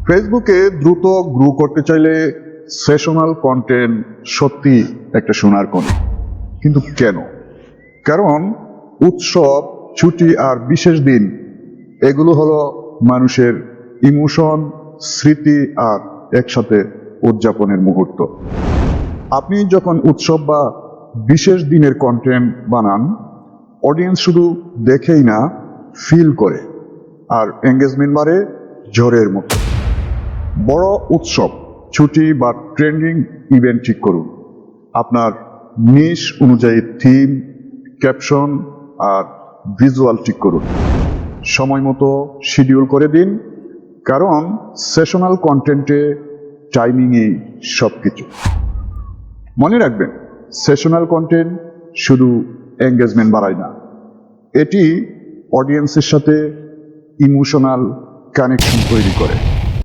ফেসবুকে দ্রুত গ্রো করতে চাইলে সেশনাল কন্টেন্ট সত্যি একটা সোনার খনি। কিন্তু কেন? কারণ উৎসব, ছুটি আর বিশেষ দিন এগুলো হলো মানুষের ইমোশন, স্মৃতি আর একসাথে উদযাপনের মুহূর্ত। আপনি যখন উৎসব বা বিশেষ দিনের কন্টেন্ট বানান, অডিয়েন্স শুধু দেখেই না, ফিল করে, আর এঙ্গেজমেন্ট বাড়ে ঝড়ের মতো। বড় উৎসব, ছুটি বা ট্রেন্ডিং ইভেন্ট ঠিক করুন। আপনার নিশ অনুযায়ী থিম, ক্যাপশন আর ভিজুয়াল ঠিক করুন। সময় মতো শিডিউল করে দিন, কারণ সেশনাল কন্টেন্টে টাইমিংই সব কিছু। মনে রাখবেন, সেশনাল কন্টেন্ট শুধু এঙ্গেজমেন্ট বাড়ায় না, এটি অডিয়েন্সের সাথে ইমোশনাল কানেকশন তৈরি করে।